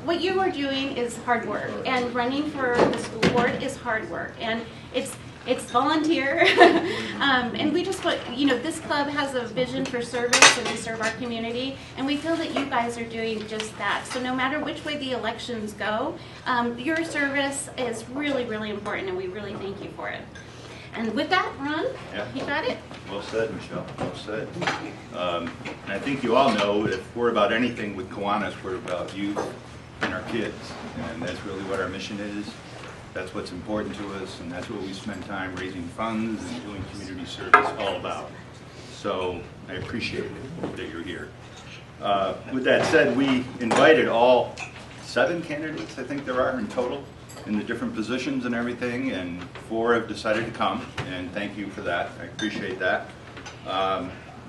what you are doing is hard work, and running for the school board is hard work, and it's volunteer. And we just want, this club has a vision for service and to serve our community, and we feel that you guys are doing just that. So no matter which way the elections go, your service is really, really important, and we really thank you for it. And with that, Ron, you got it? Well said, Michelle. Well said. And I think you all know if we're about anything with Kiwanis, we're about youth and our kids. And that's really what our mission is. That's what's important to us, and that's what we spend time raising funds and doing community service all about. So I appreciate it that you're here. With that said, we invited all 7 candidates, I think there are in total, in the different positions and everything, and 4 have decided to come, and thank you for that. I appreciate that.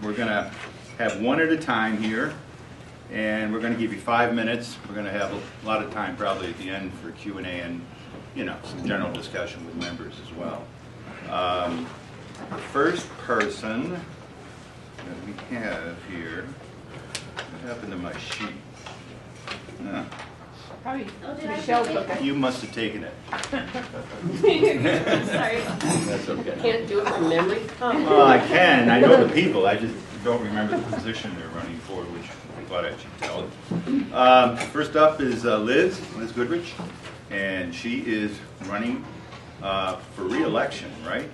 We're going to have one at a time here, and we're going to give you 5 minutes. We're going to have a lot of time probably at the end for Q&A and some general discussion with members as well. The first person that we have here, what happened to my sheet? Probably Michelle took it. You must have taken it. Sorry. That's okay. Can't do it from memory. Well, I can. I know the people. I just don't remember the position they're running for, which I thought I should tell. First up is Liz Goodrich, and she is running for re-election, right?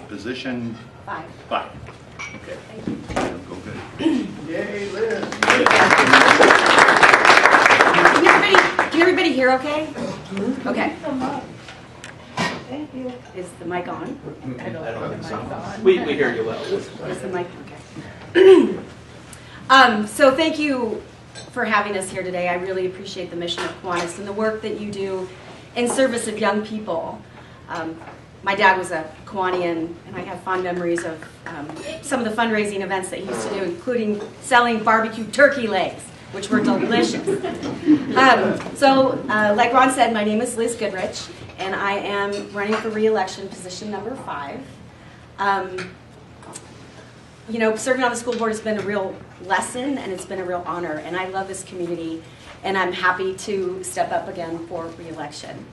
Position 5. 5. Okay. Go good. Yay, Liz. Can everybody hear okay? Okay. Thank you. Is the mic on? I don't think so. We hear you well. Is the mic okay? So thank you for having us here today. I really appreciate the mission of Kiwanis and the work that you do in service of young people. My dad was a Kiwanian, and I have fond memories of some of the fundraising events that he used to do, including selling barbecue turkey legs, which were delicious. Like Ron said, my name is Liz Goodrich, and I am running for re-election, position number 5. Serving on the school board has been a real lesson, and it's been a real honor, and I love this community, and I'm happy to step up again for re-election.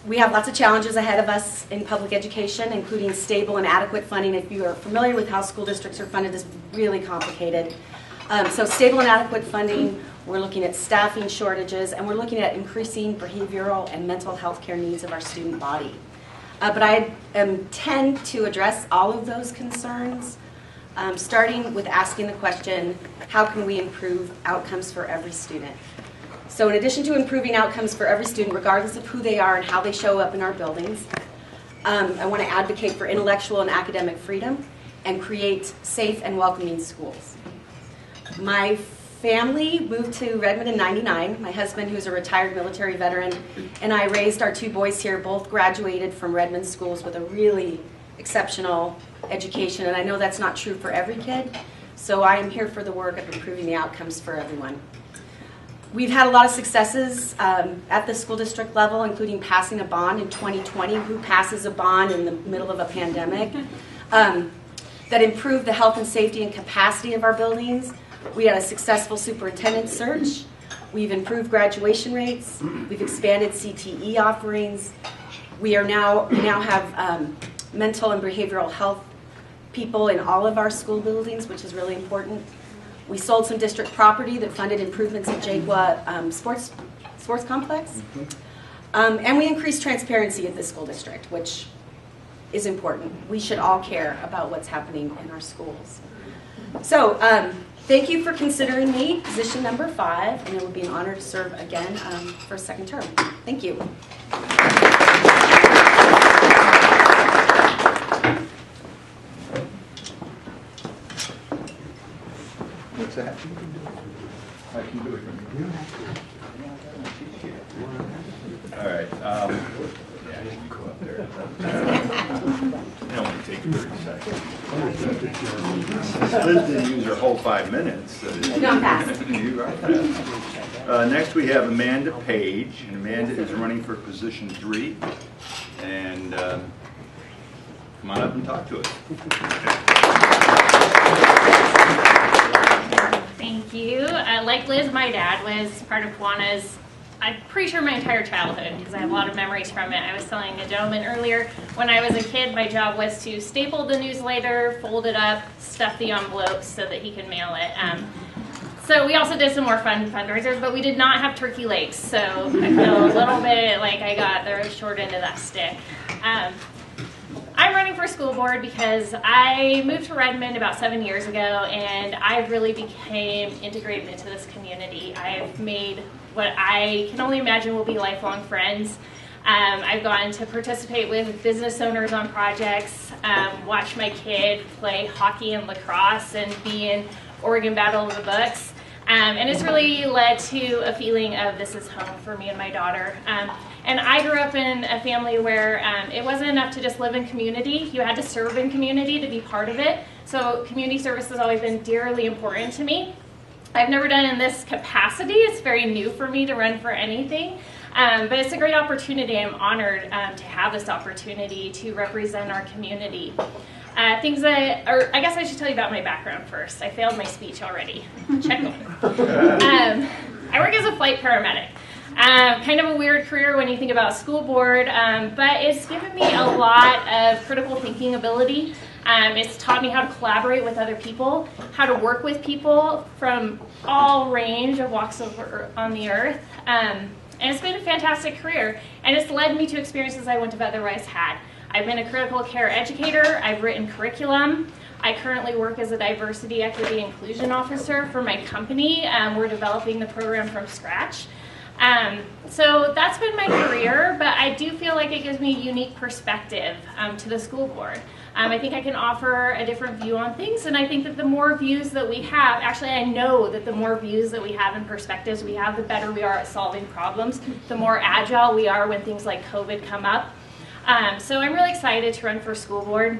We have lots of challenges ahead of us in public education, including stable and adequate funding. If you are familiar with how school districts are funded, it's really complicated. So stable and adequate funding, we're looking at staffing shortages, and we're looking at increasing behavioral and mental health care needs of our student body. But I intend to address all of those concerns, starting with asking the question, how can we improve outcomes for every student? So in addition to improving outcomes for every student, regardless of who they are and how they show up in our buildings, I want to advocate for intellectual and academic freedom and create safe and welcoming schools. My family moved to Redmond in '99. My husband, who's a retired military veteran, and I raised our 2 boys here. Both graduated from Redmond schools with a really exceptional education, and I know that's not true for every kid, so I am here for the work of improving the outcomes for everyone. We've had a lot of successes at the school district level, including passing a bond in 2020. Who passes a bond in the middle of a pandemic? That improved the health and safety and capacity of our buildings. We had a successful superintendent search. We've improved graduation rates. We've expanded CTE offerings. We now have mental and behavioral health people in all of our school buildings, which is really important. We sold some district property that funded improvements at Jaqua sports complex. And we increased transparency at the school district, which is important. We should all care about what's happening in our schools. So thank you for considering me, position number 5, and it would be an honor to serve again for a second term. Thank you. What's that? I can do it from here. All right. Yeah, you can go up there. It only takes 30 seconds. Liz didn't use her whole 5 minutes. No, I'm fast. You are fast. Next we have Amanda Page, and Amanda is running for position 3. And come on up and talk to us. Thank you. Like Liz, my dad was part of Kiwanis, I'm pretty sure my entire childhood, because I have a lot of memories from it. I was telling a gentleman earlier, when I was a kid, my job was to staple the newsletter, fold it up, stuff the envelopes so that he could mail it. So we also did some more fun fundraisers, but we did not have turkey legs, so I feel a little bit like I got the short end of that stick. I'm running for school board because I moved to Redmond about 7 years ago, and I really became integrated into this community. I've made what I can only imagine will be lifelong friends. I've gotten to participate with business owners on projects, watch my kid play hockey and lacrosse, and be in Oregon Battle of the Books. And it's really led to a feeling of this is home for me and my daughter. And I grew up in a family where it wasn't enough to just live in community. You had to serve in community to be part of it. So community service has always been dearly important to me. I've never done it in this capacity. It's very new for me to run for anything. But it's a great opportunity. I'm honored to have this opportunity to represent our community. I guess I should tell you about my background first. I failed my speech already. Check one. I work as a flight paramedic. Kind of a weird career when you think about school board, but it's given me a lot of critical thinking ability. It's taught me how to collaborate with other people, how to work with people from all range of walks on the earth. And it's been a fantastic career, and it's led me to experiences I wouldn't have otherwise had. I've been a critical care educator. I've written curriculum. I currently work as a diversity, equity, inclusion officer for my company. We're developing the program from scratch. So that's been my career, but I do feel like it gives me a unique perspective to the school board. I think I can offer a different view on things, and I think that the more views that we have, actually I know that the more views that we have and perspectives we have, the better we are at solving problems, the more agile we are when things like COVID come up. So I'm really excited to run for school board.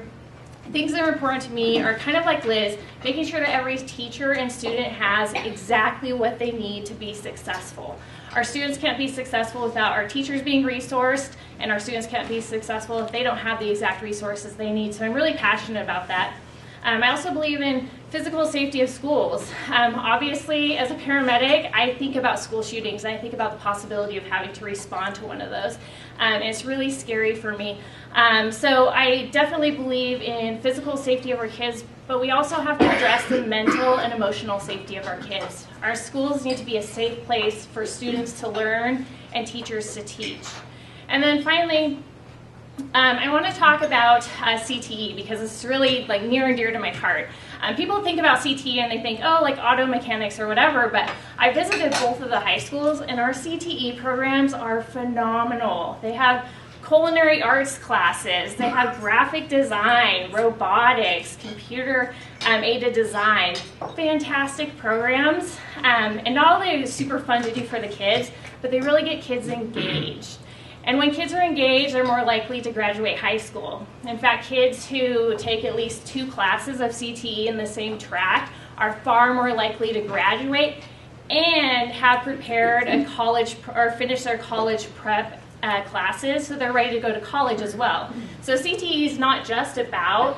Things that are important to me are kind of like Liz, making sure that every teacher and student has exactly what they need to be successful. Our students can't be successful without our teachers being resourced, and our students can't be successful if they don't have the exact resources they need. So I'm really passionate about that. I also believe in physical safety of schools. Obviously, as a paramedic, I think about school shootings. I think about the possibility of having to respond to one of those. It's really scary for me. So I definitely believe in physical safety of our kids, but we also have to address the mental and emotional safety of our kids. Our schools need to be a safe place for students to learn and teachers to teach. And then finally, I want to talk about CTE because it's really like near and dear to my heart. People think about CTE and they think, oh, like auto mechanics or whatever, but I visited both of the high schools and our CTE programs are phenomenal. They have culinary arts classes, they have graphic design, robotics, computer aided design, fantastic programs. And not only is it super fun to do for the kids, but they really get kids engaged. And when kids are engaged, they're more likely to graduate high school. In fact, kids who take at least 2 classes of CTE in the same track are far more likely to graduate and have prepared a college or finished their college prep classes, so they're ready to go to college as well. So CTE is not just about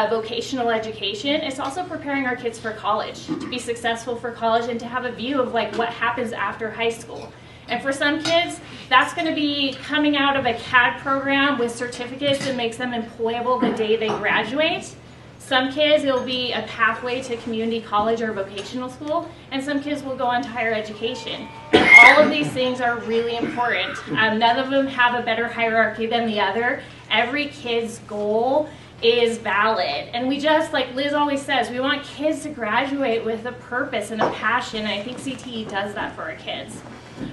vocational education, it's also preparing our kids for college, to be successful for college and to have a view of like what happens after high school. And for some kids, that's going to be coming out of a CAD program with certificates that makes them employable the day they graduate. Some kids, it'll be a pathway to community college or vocational school, and some kids will go on to higher education. And all of these things are really important. None of them have a better hierarchy than the other. Every kid's goal is valid. And we just, like Liz always says, we want kids to graduate with a purpose and a passion, and I think CTE does that for our kids.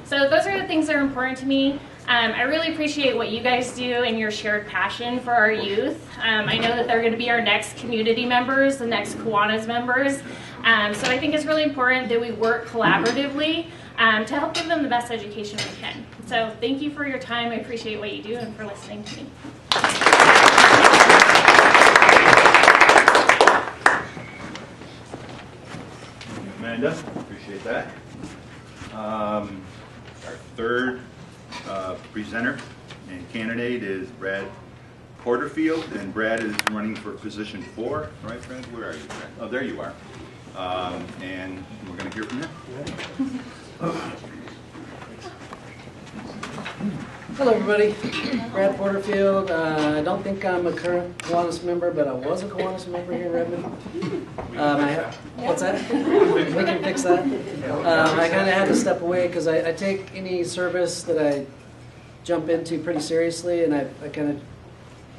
So those are the things that are important to me. I really appreciate what you guys do and your shared passion for our youth. I know that they're going to be our next community members, the next Kiwanis members. So I think it's really important that we work collaboratively to help give them the best education we can. So thank you for your time. I appreciate what you do and for listening to me. Amanda, appreciate that. Our third presenter and candidate is Brad Porterfield, and Brad is running for position 4. Right, Brad? Where are you, Brad? Oh, there you are. and we're going to hear from them. Hello, everybody. Brad Porterfield. I don't think I'm a current Kiwanis member, but I was a Kiwanis member here in Redmond. What's that? We can fix that. I kind of had to step away because I take any service that I jump into pretty seriously, and I kind of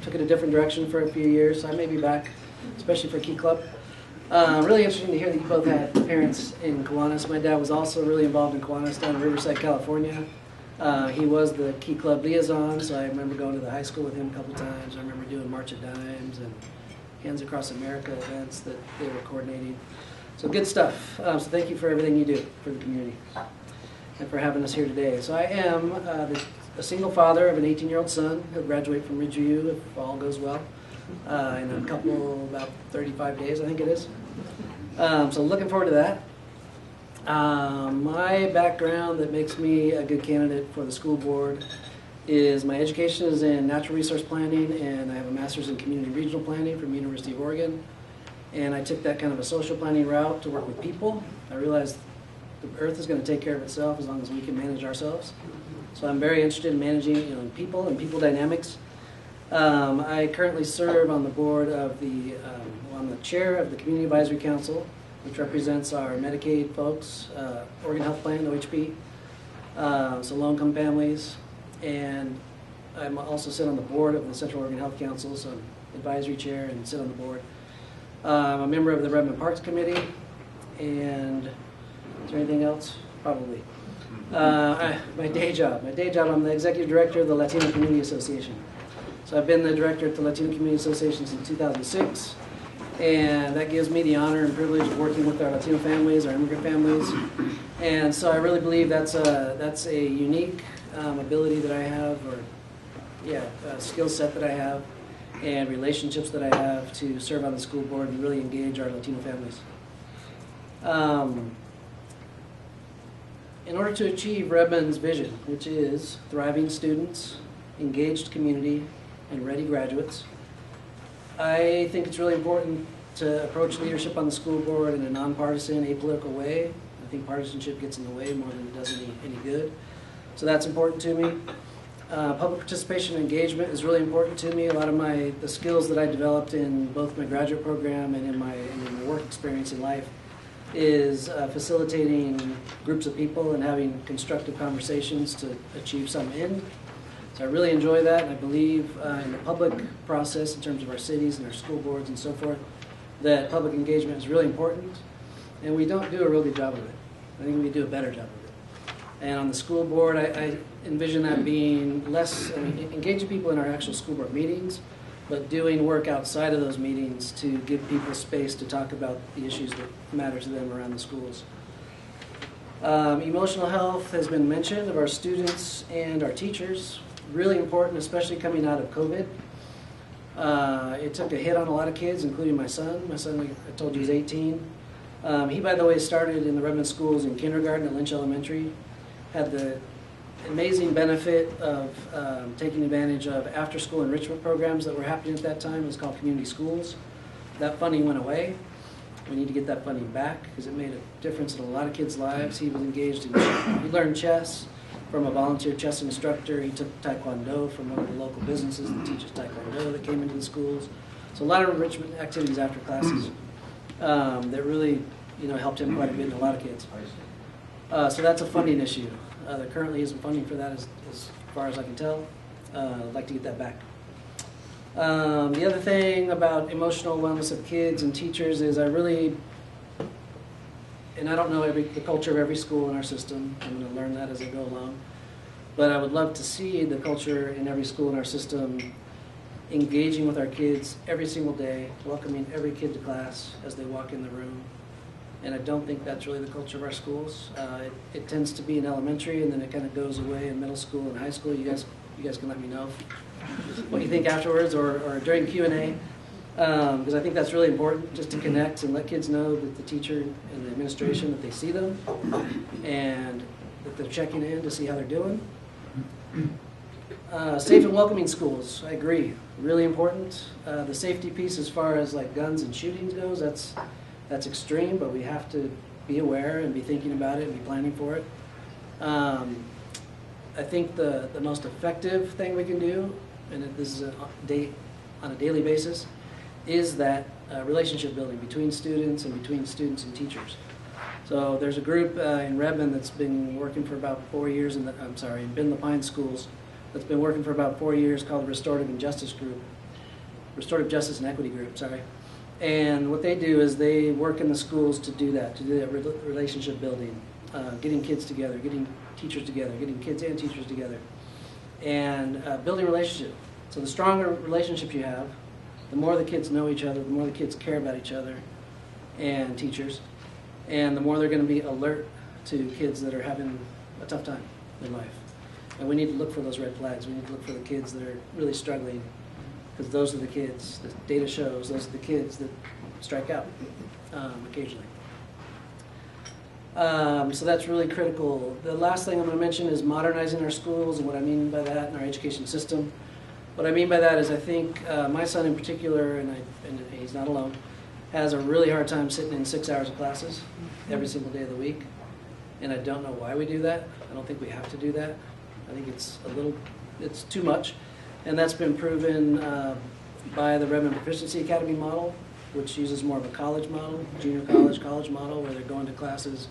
took it a different direction for a few years. So I may be back, especially for Key Club. Really interesting to hear that you both had parents in Kiwanis. My dad was also really involved in Kiwanis down in Riverside, California. He was the Key Club liaison, so I remember going to the high school with him a couple times. I remember doing March of Dimes and Hands Across America events that they were coordinating. So good stuff. So thank you for everything you do for the community and for having us here today. So I am a single father of an 18-year-old son. He'll graduate from Ridgeview if all goes well in a couple, about 35 days, I think it is. So looking forward to that. My background that makes me a good candidate for the school board is my education is in natural resource planning, and I have a master's in community regional planning from University of Oregon. And I took that kind of a social planning route to work with people. I realized the earth is going to take care of itself as long as we can manage ourselves. So I'm very interested in managing people and people dynamics. I currently serve on the board of I'm the chair of the Community Advisory Council, which represents our Medicaid folks, Oregon Health Plan, OHP, so low-income families. And I'm also sit on the board of the Central Oregon Health Council, so I'm advisory chair and sit on the board. I'm a member of the Redmond Parks Committee, and is there anything else? Probably. My day job, I'm the executive director of the Latino Community Association. So I've been the director at the Latino Community Association since 2006. And that gives me the honor and privilege of working with our Latino families, our immigrant families. And so I really believe that's a unique ability that I have, or skill set that I have, and relationships that I have to serve on the school board and really engage our Latino families. In order to achieve Redmond's vision, which is thriving students, engaged community, and ready graduates, I think it's really important to approach leadership on the school board in a nonpartisan, apolitical way. I think partisanship gets in the way more than it does any good. So that's important to me. Public participation and engagement is really important to me. A lot of the skills that I developed in both my graduate program and in my work experience in life is facilitating groups of people and having constructive conversations to achieve some end. So I really enjoy that, and I believe in the public process in terms of our cities and our school boards and so forth, that public engagement is really important, and we don't do a real good job of it. I think we do a better job of it. And on the school board, I envision that being less, engaging people in our actual school board meetings, but doing work outside of those meetings to give people space to talk about the issues that matter to them around the schools. Emotional health has been mentioned of our students and our teachers. Really important, especially coming out of COVID. It took a hit on a lot of kids, including my son. My son, I told you, he's 18. He, by the way, started in the Redmond schools in kindergarten at Lynch Elementary. Had the amazing benefit of taking advantage of after-school enrichment programs that were happening at that time. It was called community schools. That funding went away. We need to get that funding back because it made a difference in a lot of kids' lives. He was engaged in, he learned chess from a volunteer chess instructor. He took Taekwondo from one of the local businesses that teaches Taekwondo that came into the schools. So a lot of enrichment activities after classes that really helped him quite a bit and a lot of kids. So that's a funding issue. There currently isn't funding for that as far as I can tell. I'd like to get that back. The other thing about emotional wellness of kids and teachers is I don't know the culture of every school in our system. I'm going to learn that as I go along. But I would love to see the culture in every school in our system engaging with our kids every single day, welcoming every kid to class as they walk in the room. And I don't think that's really the culture of our schools. It tends to be in elementary, and then it kind of goes away in middle school and high school. You guys can let me know what you think afterwards or during Q&A. Because I think that's really important, just to connect and let kids know that the teacher and the administration, that they see them and that they're checking in to see how they're doing. Safe and welcoming schools, I agree, really important. The safety piece as far as like guns and shootings goes, that's That's extreme, but we have to be aware and be thinking about it and be planning for it. I think the most effective thing we can do, and this is on a daily basis, is that relationship building between students and teachers. So there's a group in Redmond that's been working for about 4 years in the Pine schools, that's been working for about 4 years, called the Restorative Justice and Equity Group, sorry. And what they do is they work in the schools to do that relationship building, getting kids together, getting teachers together, getting kids and teachers together, and building relationship. So the stronger relationship you have, the more the kids know each other, the more the kids care about each other and teachers, and the more they're going to be alert to kids that are having a tough time in life. And we need to look for those red flags. We need to look for the kids that are really struggling, because those are the kids, the data shows, those are the kids that strike out occasionally. So that's really critical. The last thing I'm going to mention is modernizing our schools, and what I mean by that in our education system. What I mean by that is I think my son in particular, and he's not alone, has a really hard time sitting in 6 hours of classes every single day of the week. And I don't know why we do that. I don't think we have to do that. I think it's too much. And that's been proven by the Redmond Proficiency Academy model, which uses more of a college model, junior college model, where they're going to classes,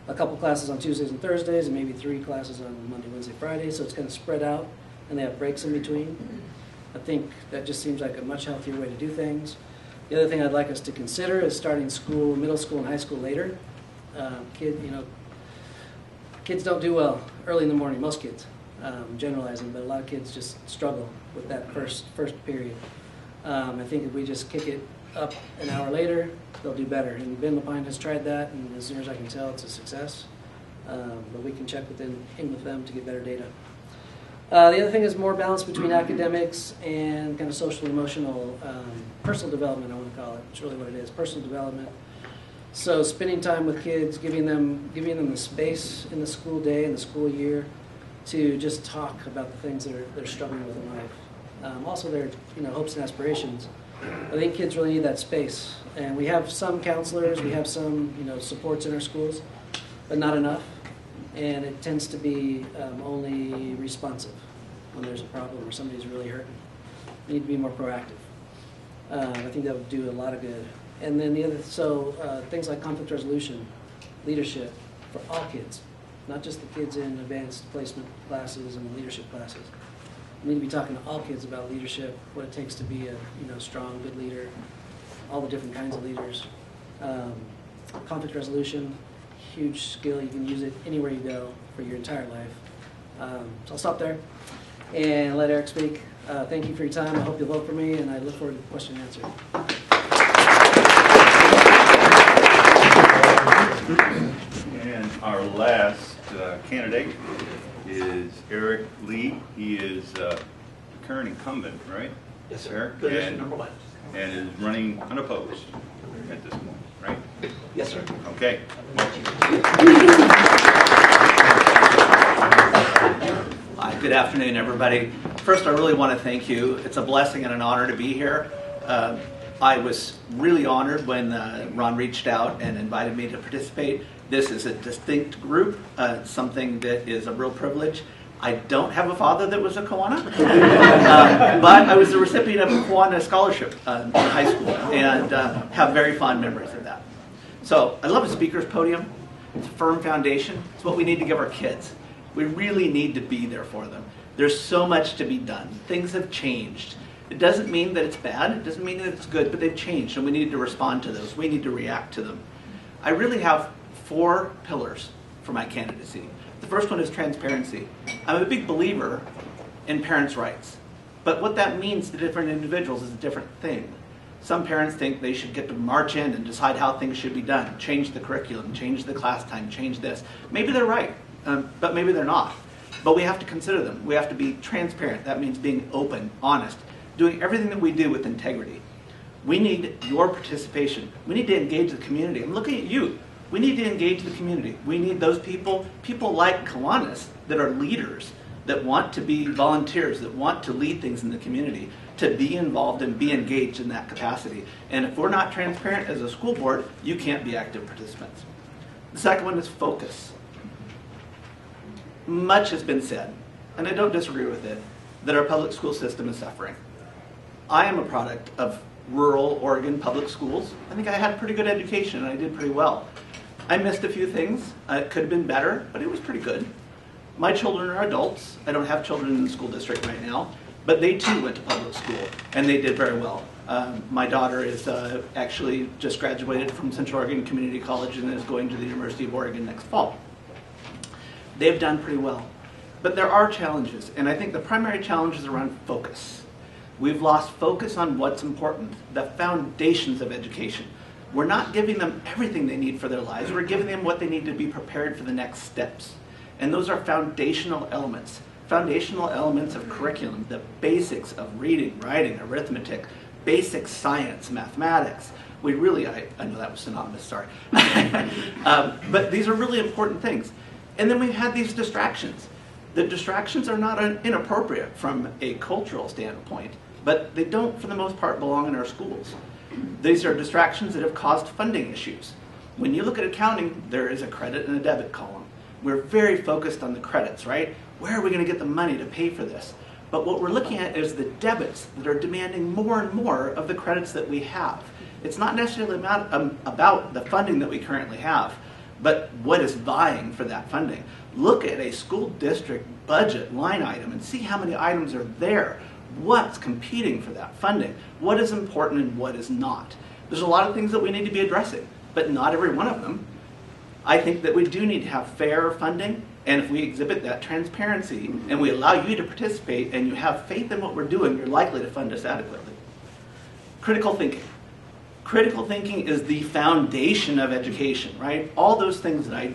a couple classes on Tuesdays and Thursdays, and maybe 3 classes on Monday, Wednesday, Friday. So it's kind of spread out, and they have breaks in between. I think that just seems like a much healthier way to do things. The other thing I'd like us to consider is starting school, middle school and high school later. Kids don't do well early in the morning, most kids, generalizing, but a lot of kids just struggle with that first period. I think if we just kick it up an hour later, they'll do better. And Ben Lapine has tried that, and as near as I can tell, it's a success. But we can check with them to get better data. The other thing is more balance between academics and kind of social, emotional, personal development, I want to call it. It's really what it is, personal development. So spending time with kids, giving them the space in the school day and the school year to just talk about the things that they're struggling with in life. Also their hopes and aspirations. I think kids really need that space. And we have some counselors, we have some supports in our schools, but not enough. And it tends to be only responsive when there's a problem or somebody's really hurting. We need to be more proactive. I think that would do a lot of good. And then things like conflict resolution, leadership for all kids, not just the kids in advanced placement classes and leadership classes. We need to be talking to all kids about leadership, what it takes to be a strong, good leader, all the different kinds of leaders. Conflict resolution, huge skill. You can use it anywhere you go for your entire life. So I'll stop there and let Eric speak. Thank you for your time. I hope you'll vote for me, and I look forward to the question and answer. And our last candidate is Eric Lea. He is the current incumbent, right? Yes, sir. Eric? Position number 1. And is running unopposed at this point, right? Yes, sir. Okay. Hi, good afternoon, everybody. First, I really want to thank you. It's a blessing and an honor to be here. I was really honored when Ron reached out and invited me to participate. This is a distinct group, something that is a real privilege. I don't have a father that was a Kiwanis, but I was the recipient of a Kiwanis scholarship in high school and have very fond memories of that. So I love a speaker's podium. It's a firm foundation. It's what we need to give our kids. We really need to be there for them. There's so much to be done. Things have changed. It doesn't mean that it's bad. It doesn't mean that it's good, but they've changed, and we need to respond to those. We need to react to them. I really have 4 pillars for my candidacy. The first one is transparency. I'm a big believer in parents' rights, but what that means to different individuals is a different thing. Some parents think they should get to march in and decide how things should be done, change the curriculum, change the class time, change this. Maybe they're right, but maybe they're not. But we have to consider them. We have to be transparent. That means being open, honest, doing everything that we do with integrity. We need your participation. We need to engage the community. I'm looking at you. We need to engage the community. We need those people like Kiwanis that are leaders, that want to be volunteers, that want to lead things in the community, to be involved and be engaged in that capacity. And if we're not transparent as a school board, you can't be active participants. The second one is focus. Much has been said, and I don't disagree with it, that our public school system is suffering. I am a product of rural Oregon public schools. I think I had a pretty good education and I did pretty well. I missed a few things. It could have been better, but it was pretty good. My children are adults. I don't have children in the school district right now, but they too went to public school and they did very well. My daughter is actually just graduated from Central Oregon Community College and is going to the University of Oregon next fall. They've done pretty well. But there are challenges, and I think the primary challenge is around focus. We've lost focus on what's important, the foundations of education. We're not giving them everything they need for their lives. We're giving them what they need to be prepared for the next steps. And those are foundational elements of curriculum, the basics of reading, writing, arithmetic, basic science, mathematics. We really, I know that was synonymous, sorry. But these are really important things. And then we've had these distractions. The distractions are not inappropriate from a cultural standpoint, but they don't, for the most part, belong in our schools. These are distractions that have caused funding issues. When you look at accounting, there is a credit and a debit column. We're very focused on the credits, right? Where are we going to get the money to pay for this? But what we're looking at is the debits that are demanding more and more of the credits that we have. It's not necessarily about the funding that we currently have, but what is vying for that funding. Look at a school district budget line item and see how many items are there. What's competing for that funding? What is important and what is not? There's a lot of things that we need to be addressing, but not every one of them. I think that we do need to have fair funding, and if we exhibit that transparency and we allow you to participate and you have faith in what we're doing, you're likely to fund us adequately. Critical thinking. Critical thinking is the foundation of education, right? All those things that I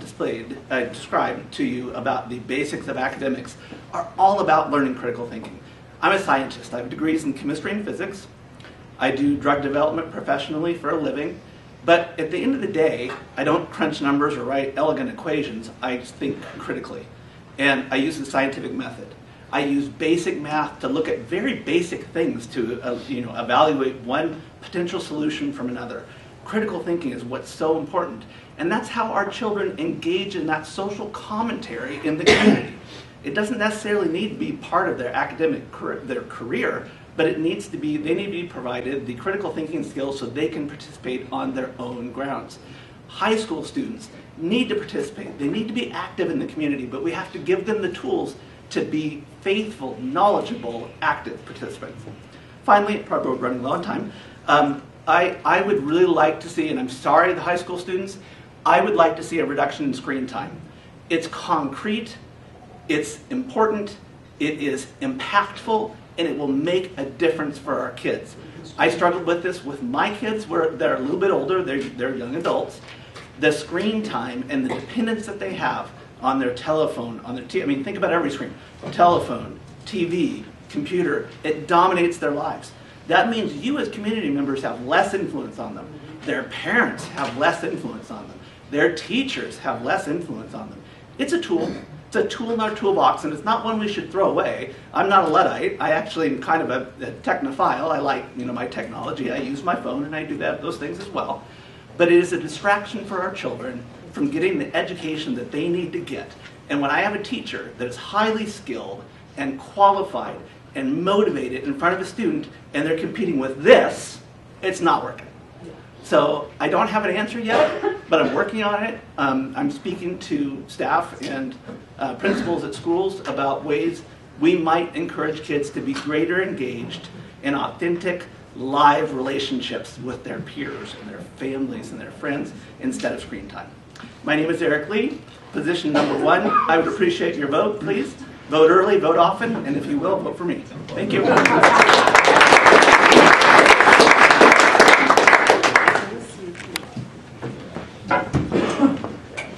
described to you about the basics of academics are all about learning critical thinking. I'm a scientist. I have degrees in chemistry and physics. I do drug development professionally for a living. But at the end of the day, I don't crunch numbers or write elegant equations. I think critically. And I use the scientific method. I use basic math to look at very basic things to evaluate one potential solution from another. Critical thinking is what's so important. And that's how our children engage in that social commentary in the community. It doesn't necessarily need to be part of their academic career, but they need to be provided the critical thinking skills so they can participate on their own grounds. High school students need to participate. They need to be active in the community, but we have to give them the tools to be faithful, knowledgeable, active participants. Finally, probably running low on time, I would really like to see, and I'm sorry the high school students, I would like to see a reduction in screen time. It's concrete, it's important, it is impactful, and it will make a difference for our kids. I struggled with this with my kids, where they're a little bit older, they're young adults. The screen time and the dependence that they have on their telephone, on their TV, think about every screen. Telephone, TV, computer, it dominates their lives. That means you as community members have less influence on them. Their parents have less influence on them. Their teachers have less influence on them. It's a tool. It's a tool in our toolbox, and it's not one we should throw away. I'm not a Luddite. I actually am kind of a technophile. I like my technology. I use my phone, and I do those things as well. But it is a distraction for our children from getting the education that they need to get. And when I have a teacher that is highly skilled and qualified and motivated in front of a student, and they're competing with this, it's not working. So I don't have an answer yet, but I'm working on it. I'm speaking to staff and principals at schools about ways we might encourage kids to be greater engaged in authentic, live relationships with their peers and their families and their friends instead of screen time. My name is Eric Lea, position number 1. I would appreciate your vote, please. Vote early, vote often, and if you will, vote for me. Thank you.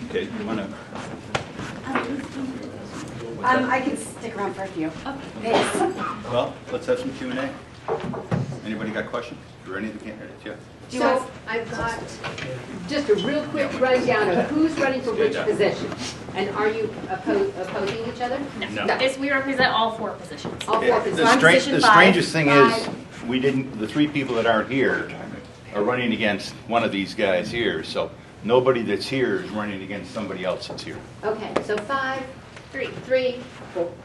Okay, you want to? I can stick around for a few. Thanks. Well, let's have some Q&A. Anybody got questions for any of the candidates? Yeah. So I've got just a real quick rundown of who's running for which position. And are you opposing each other? No. We represent all 4 positions. All 4 positions. I'm position The 5. strangest thing is, the 3 people that aren't here are running against one of these guys here, so nobody that's here is running against somebody else that's here. Okay, so 5, 3. 3,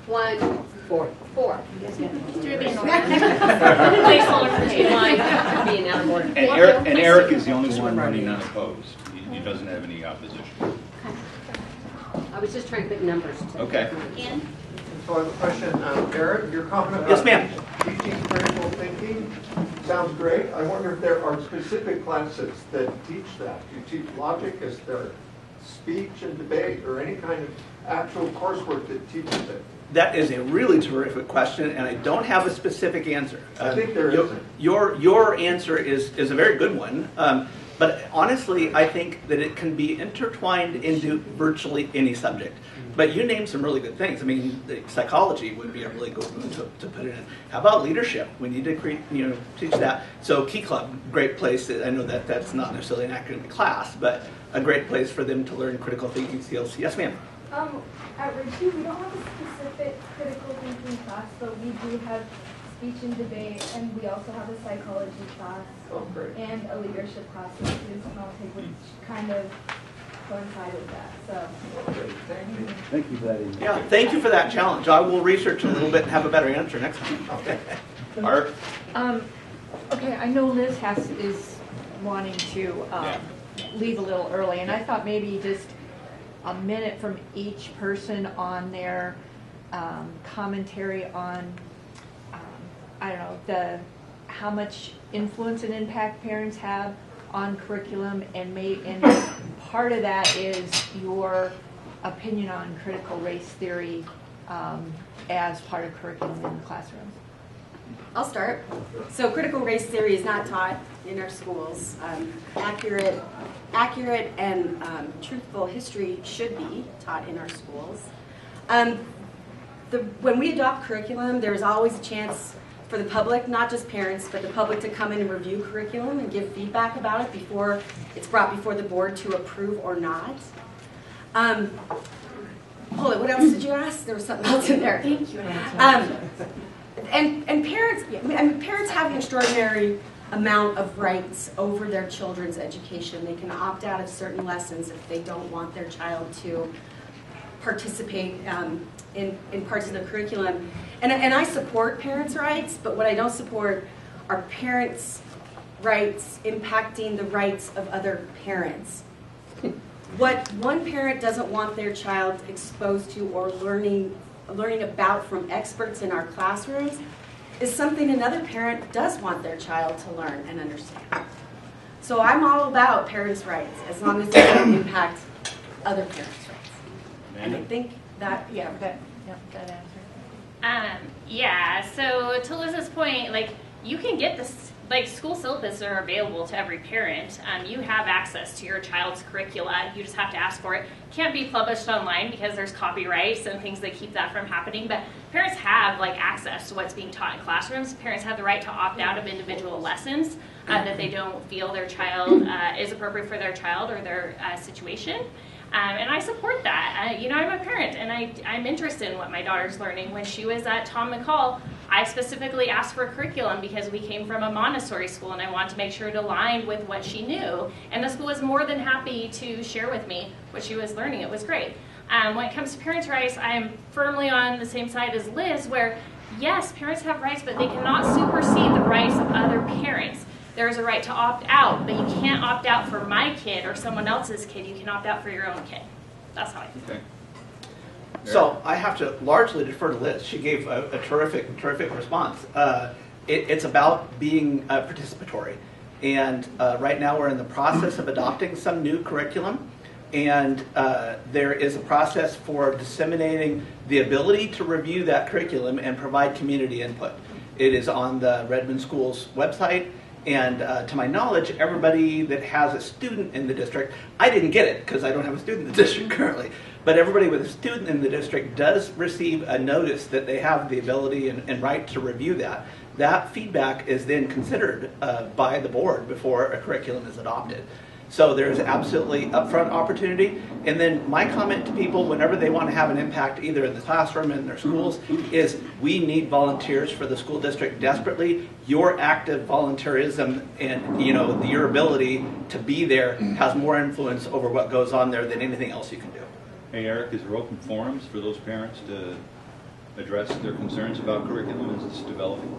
1, 4. 4. Through the order. Placeholder for 2 line. Being out of order. And Eric is the only one running unopposed. He doesn't have any opposition. I was just trying to put numbers to Okay. Ian? So I have a question. Eric, you're confident Yes, about ma'am. teaching critical thinking. Sounds great. I wonder if there are specific classes that teach that. Do you teach logic? Is there speech and debate or any kind of actual coursework that teaches it? That is a really terrific question, and I don't have a specific answer. I think there your, isn't. Your answer is a very good one. But honestly, I think that it can be intertwined into virtually any subject. But you named some really good things. I mean, psychology would be a really good one to put it in. How about leadership? We need to teach that. So Key Club, great place. I know that that's not necessarily an academic class, but a great place for them to learn critical thinking skills. Yes, ma'am. At Ritchie, we don't have a specific critical thinking class, but we do have speech and debate, and we also have a psychology class Oh, great. and a leadership class that students can all take, which kind of coincide with that. So. Great. Thank you. Thank you for that. Yeah, thank you for that challenge. I will research a little bit and have a better answer next time. Okay. Art? Okay, I know Liz is wanting to leave a little early, and I thought maybe just a minute from each person on their commentary on, I don't know, how much influence and impact parents have on curriculum, and part of that is your opinion on critical race theory as part of curriculum in the classroom. I'll start. So critical race theory is not taught in our schools. Accurate and truthful history should be taught in our schools. When we adopt curriculum, there's always a chance for the public, not just parents, but the public to come in and review curriculum and give feedback about it before it's brought before the board to approve or not. Hold it, what else did you ask? There was something else in there. Thank you. And parents have an extraordinary amount of rights over their children's education. They can opt out of certain lessons if they don't want their child to participate in parts of the curriculum. And I support parents' rights, but what I don't support are parents' rights impacting the rights of other parents. What one parent doesn't want their child exposed to or learning about from experts in our classrooms is something another parent does want their child to learn and understand. So I'm all about parents' rights as long as they don't impact other parents' rights. And I think that, that answer. So to Liz's point, you can get this, school syllabus are available to every parent. You have access to your child's curricula. You just have to ask for it. Can't be published online because there's copyrights and things that keep that from happening. But parents have access to what's being taught in classrooms. Parents have the right to opt out of individual lessons that they don't feel their child is appropriate for their child or their situation. And I support that. I'm a parent, and I'm interested in what my daughter's learning. When she was at Tom McCall, I specifically asked for a curriculum because we came from a Montessori school, and I wanted to make sure it aligned with what she knew. And the school was more than happy to share with me what she was learning. It was great. When it comes to parents' rights, I am firmly on the same side as Liz, where, yes, parents have rights, but they cannot supersede the rights of other parents. There is a right to opt out, but you can't opt out for my kid or someone else's kid. You can opt out for your own kid. That's how I feel. Okay. So I have to largely defer to Liz. She gave a terrific response. It's about being participatory. And right now we're in the process of adopting some new curriculum. And there is a process for disseminating the ability to review that curriculum and provide community input. It is on the Redmond School's website. And to my knowledge, everybody that has a student in the district, I didn't get it because I don't have a student in the district currently, but everybody with a student in the district does receive a notice that they have the ability and right to review that. That feedback is then considered by the board before a curriculum is adopted. So there's absolutely upfront opportunity. And then my comment to people whenever they want to have an impact either in the classroom and in their schools is we need volunteers for the school district desperately. Your active volunteerism and your ability to be there has more influence over what goes on there than anything else you can do. Hey Eric, is there open forums for those parents to address their concerns about curriculum as it's developing?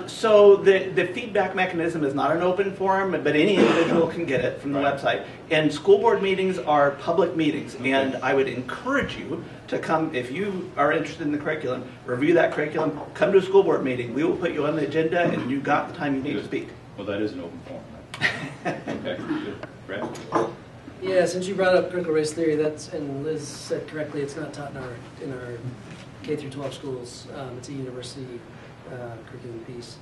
So the feedback mechanism is not an open forum, but any individual can get it from the website. And school board meetings are public meetings, and I would encourage you to come, if you are interested in the curriculum, review that curriculum, come to a school board meeting. We will put you on the agenda, and you've got the time you need to speak. Well, that is an open forum. Okay, good. Brad? Yeah, since you brought up critical race theory, and Liz said correctly, it's not taught in our K through 12 schools. It's a university curriculum piece.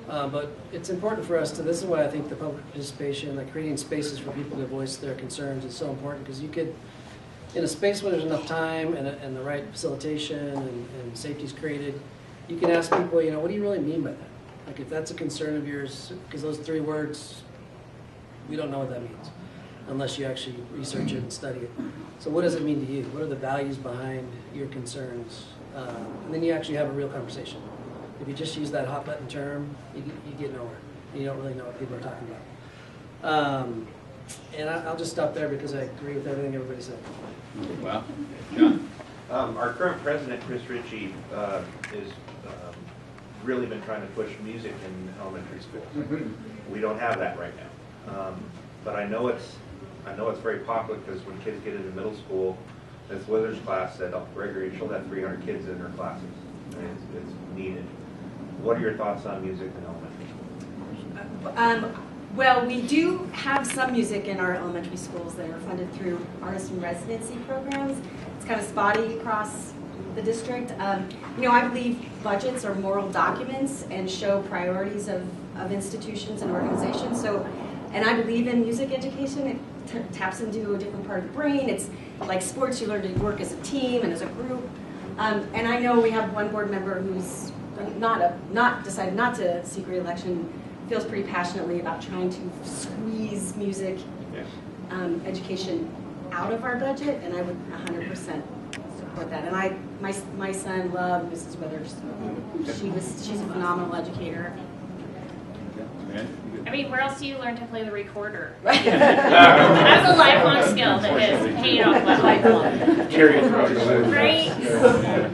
But it's important for us this is why I think the public participation, like creating spaces for people to voice their concerns is so important, because you could, in a space where there's enough time and the right facilitation and safety is created, you can ask people, what do you really mean by that? Like if that's a concern of yours, because those 3 words, we don't know what that means unless you actually research it and study it. So what does it mean to you? What are the values behind your concerns? And then you actually have a real conversation. If you just use that hot button term, you get nowhere. You don't really know what people are talking about. And I'll just stop there because I agree with everything everybody said. Wow. John? Our current president, Chris Ritchie, is really been trying to push music in elementary schools. We don't have that right now. But I know it's very popular because when kids get into middle school, Ms. Withers' class said, Gregory, she'll have 300 kids in her classes. And it's needed. What are your thoughts on music in elementary schools? Well, we do have some music in our elementary schools that are funded through artist in residency programs. It's kind of spotty across the district. I believe budgets are moral documents and show priorities of institutions and organizations. And I believe in music education. It taps into a different part of the brain. It's like sports, you learn to work as a team and as a group. And I know we have one board member who's decided not to seek re-election, feels pretty passionately about trying to squeeze music education out of our budget, and I would 100% support that. And my son loved Mrs. Withers. She's a phenomenal educator. I mean, where else do you learn to play the recorder? That's a lifelong skill that has paid off well. Right?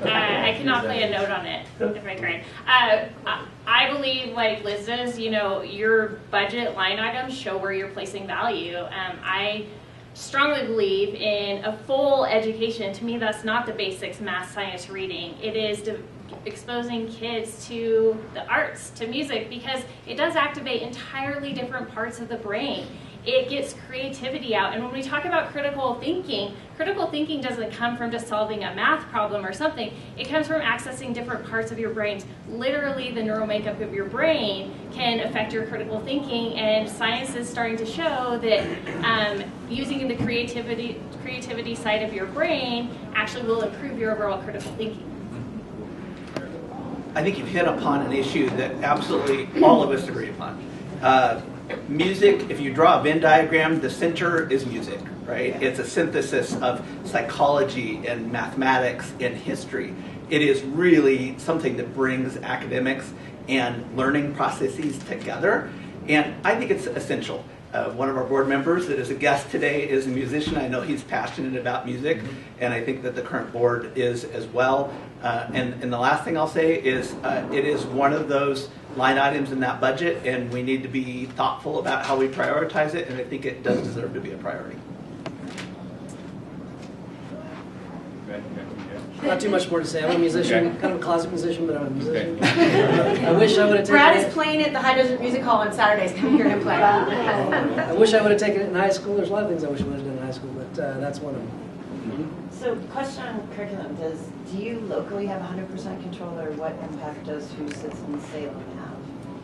I cannot play a note on it if I tried. I believe, like Liz does, your budget line items show where you're placing value. I strongly believe in a full education. To me, that's not the basics, math, science, reading. It is exposing kids to the arts, to music, because it does activate entirely different parts of the brain. It gets creativity out. And when we talk about critical thinking doesn't come from just solving a math problem or something. It comes from accessing different parts of your brains. Literally, the neural makeup of your brain can affect your critical thinking, and science is starting to show that using the creativity side of your brain actually will improve your overall critical thinking. I think you've hit upon an issue that absolutely all of us agree upon. Music, if you draw a Venn diagram, the center is music, right? It's a synthesis of psychology and mathematics and history. It is really something that brings academics and learning processes together, and I think it's essential. One of our board members that is a guest today is a musician. I know he's passionate about music, and I think that the current board is as well. And the last thing I'll say is it is one of those line items in that budget, and we need to be thoughtful about how we prioritize it, and I think it does deserve to be a priority. Not too much more to say. I'm a musician, kind of a closet musician, but I'm a musician. I wish I would have taken Brad it. is playing at the High Desert Music Hall on Saturdays. Come hear him play. I wish I would have taken it in high school. There's a lot of things I wish I would have done in high school, but that's one of them. So, question on curriculum: do you locally have 100% control, or what impact does who sits in Salem have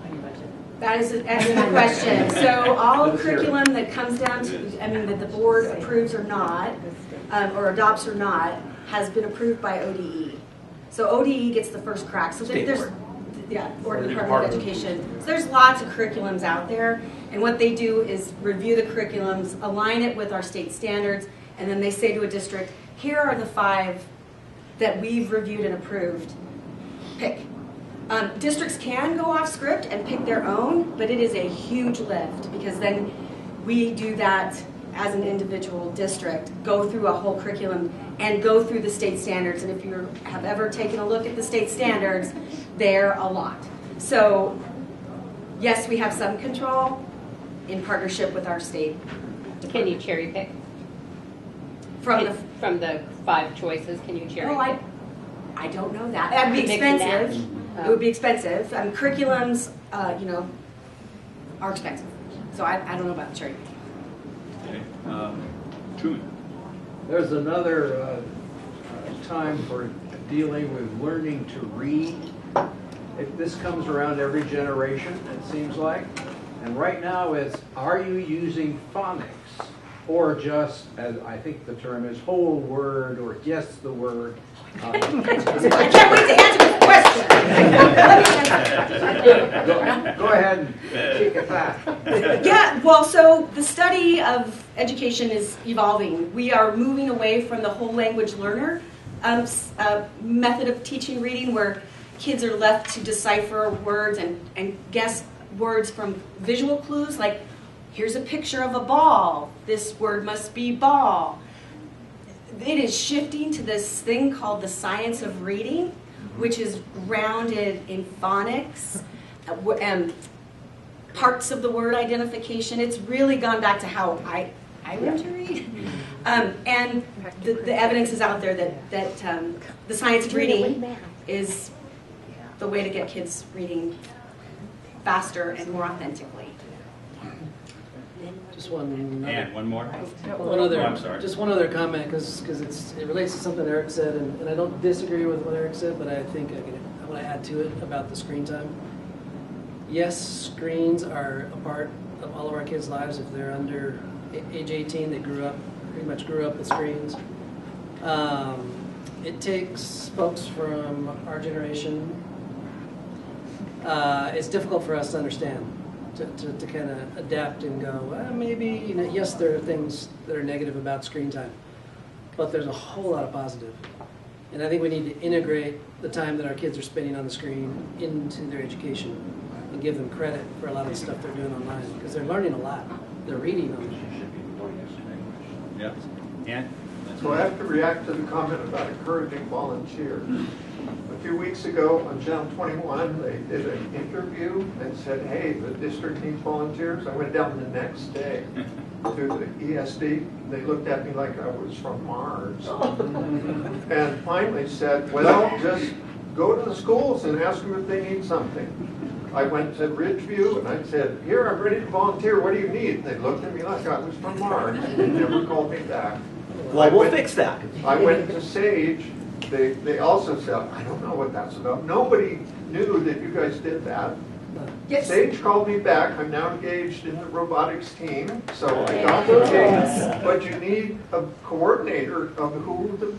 on your budget? That is an excellent question. So all curriculum that comes down to, that the board approves or not, or adopts or not, has been approved by ODE. So ODE gets the first crack. So State there's, board. yeah, or the Department of Education. So there's lots of curriculums out there, and what they do is review the curriculums, align it with our state standards, and then they say to a district, here are the 5 that we've reviewed and approved. Pick. Districts can go off script and pick their own, but it is a huge lift because then we do that as an individual district, go through a whole curriculum and go through the state standards. And if you have ever taken a look at the state standards, they're a lot. So yes, we have some control in partnership with our state. Can you cherry pick? From the 5 choices, can you cherry pick? I don't know that. That'd be Mix and expensive. match. It would be expensive. Curriculums, are expensive. So I don't know about cherry picking. Okay. Truman. There's another time for dealing with learning to read. This comes around every generation, it seems like. And right now it's, are you using phonics? Or just, as I think the term is, whole word or guess the word. I can't wait to answer this question. Go ahead and kick it back. Yeah, well, so the study of education is evolving. We are moving away from the whole language learner method of teaching reading where kids are left to decipher words and guess words from visual clues, like here's a picture of a ball. This word must be ball. It is shifting to this thing called the science of reading, which is grounded in phonics, parts of the word identification. It's really gone back to how I learned to read. And the evidence is out there that the science of reading is the way to get kids reading faster and more authentically. Just one. And one more? One other, Oh, I'm sorry. Just one other comment, because it relates to something Eric said, and I don't disagree with what Eric said, but I think I want to add to it about the screen time. Yes, screens are a part of all of our kids' lives. If they're under age 18, they pretty much grew up with screens. It takes folks from our generation. It's difficult for us to understand. To kind of adapt and go, well, maybe, yes, there are things that are negative about screen time, but there's a whole lot of positive. And I think we need to integrate the time that our kids are spending on the screen into their education and give them credit for a lot of the stuff they're doing online, because they're learning a lot. They're reading on it. Yeah. And? So I have to react to the comment about encouraging volunteers. A few weeks ago on Channel 21, they did an interview and said, hey, the district needs volunteers. I went down the next day to the ESD. They looked at me like I was from Mars. And finally said, well, just go to the schools and ask them if they need something. I went to Ridgeview and I said, here, I'm ready to volunteer. What do you need? And they looked at me like I was from Mars. And they never called me back. Well, we'll fix that. I went to Sage. They also said, I don't know what that's about. Nobody knew that you guys did that. Yes. Sage called me back. I'm now engaged in the robotics team, so I got engaged. But you need a coordinator of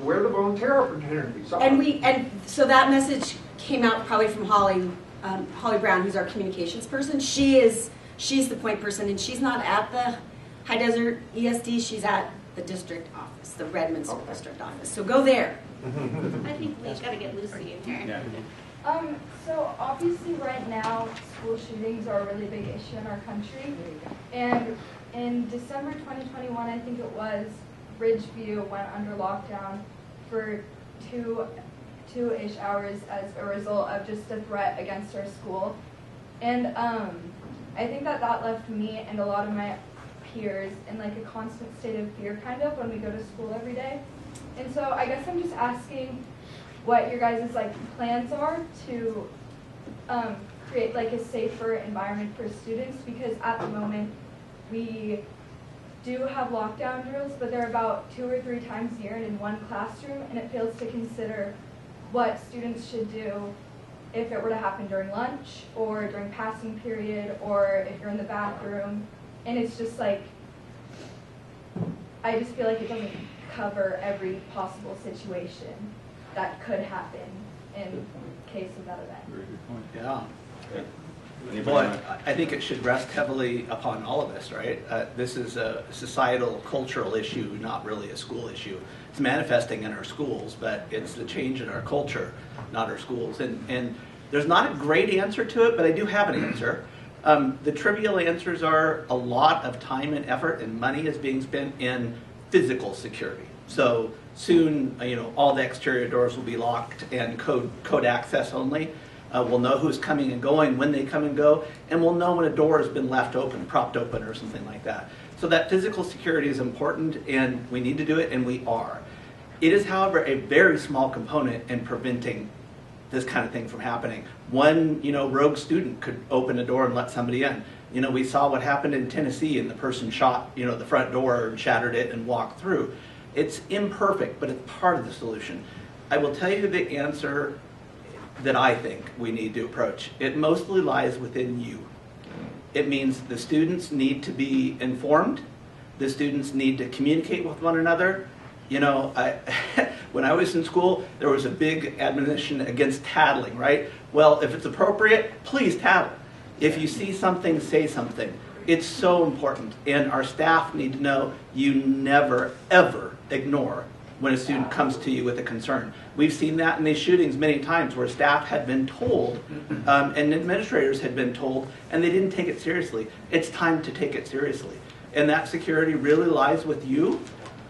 where the volunteer opportunities are. And so that message came out probably from Holly Brown, who's our communications person. She's the point person, and she's not at the High Desert ESD. She's at the district office, the Redmond School District office. So go there. I think we've got to get Lucy in here. Yeah. So obviously right now, school shootings are a really big issue in our country. And in December 2021, I think it was, Ridgeview went under lockdown for two-ish hours as a result of just a threat against our school. And I think that left me and a lot of my peers in like a constant state of fear kind of when we go to school every day. And so I guess I'm just asking what your guys' like plans are to create like a safer environment for students, because at the moment we do have lockdown drills, but they're about 2 or 3 times a year and in one classroom, and it fails to consider what students should do if it were to happen during lunch or during passing period or if you're in the bathroom. And it's just like, I just feel like it doesn't cover every possible situation that could happen in case of that event. Very good point. Yeah. Okay. Anybody Well, want- I think it should rest heavily upon all of us, right? This is a societal, cultural issue, not really a school issue. It's manifesting in our schools, but it's the change in our culture, not our schools. And there's not a great answer to it, but I do have an answer. The trivial answers are a lot of time and effort and money is being spent in physical security. So soon, all the exterior doors will be locked and code access only. We'll know who's coming and going, when they come and go, and we'll know when a door has been left open, propped open, or something like that. So that physical security is important, and we need to do it, and we are. It is, however, a very small component in preventing this kind of thing from happening. One, rogue student could open a door and let somebody in. We saw what happened in Tennessee, and the person shot, the front door and shattered it and walked through. It's imperfect, but it's part of the solution. I will tell you the answer that I think we need to approach. It mostly lies within you. It means the students need to be informed. The students need to communicate with one another. When I was in school, there was a big admonition against tattling, right? Well, if it's appropriate, please tattle. If you see something, say something. It's so important. And our staff need to know you never, ever ignore when a student comes to you with a concern. We've seen that in these shootings many times where staff had been told and administrators had been told and they didn't take it seriously. It's time to take it seriously. And that security really lies with you.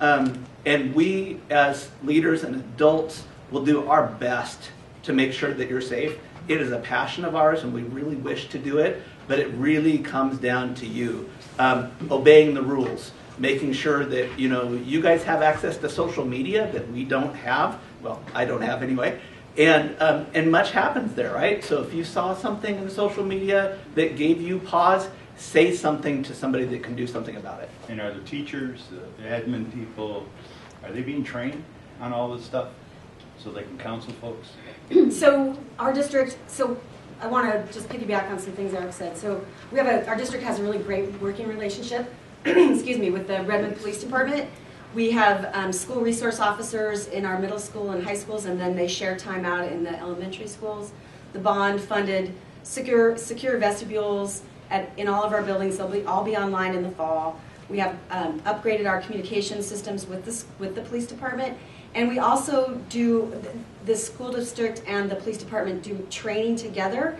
And we as leaders and adults will do our best to make sure that you're safe. It is a passion of ours and we really wish to do it, but it really comes down to you. Obeying the rules. Making sure that you guys have access to social media that we don't have. Well, I don't have anyway. And much happens there, right? So if you saw something in social media that gave you pause, say something to somebody that can do something about it. And are the teachers, the admin people, are they being trained on all this stuff so they can counsel folks? So our district, I want to just piggyback on some things Eric said. So our district has a really great working relationship with the Redmond Police Department. We have school resource officers in our middle school and high schools, and then they share time out in the elementary schools. The bond funded secure vestibules in all of our buildings. They'll all be online in the fall. We have upgraded our communication systems with the police department, and we also do the school district and the police department do training together.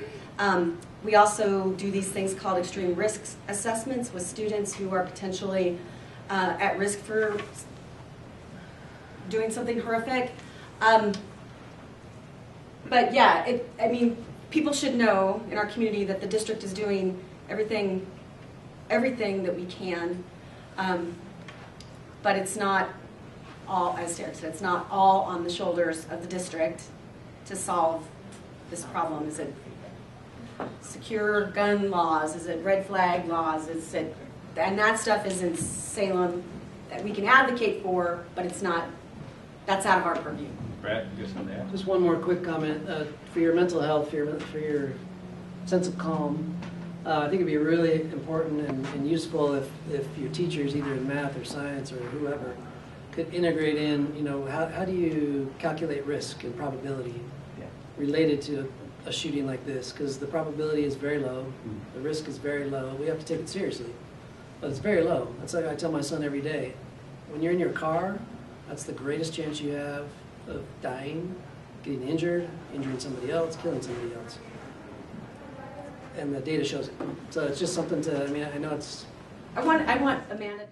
We also do these things called extreme risk assessments with students who are potentially at risk for doing something horrific. But yeah, people should know in our community that the district is doing everything that we can. But it's not all, as Derek said, it's not all on the shoulders of the district to solve this problem. Is it secure gun laws? Is it red flag laws? And that stuff is in Salem that we can advocate for, but it's not, that's out of our purview. Brad, you got something to add? Just one more quick comment. For your mental health, for your sense of calm, I think it'd be really important and useful if your teachers, either in math or science or whoever, could integrate in, how do you calculate risk and probability related to a shooting like this? Because the probability is very low, the risk is very low. We have to take it seriously, but it's very low. That's like I tell my son every day. When you're in your car, that's the greatest chance you have of dying, getting injured, injuring somebody else, killing somebody else. And the data shows it. So it's just something to, I know it's... I want Amanda to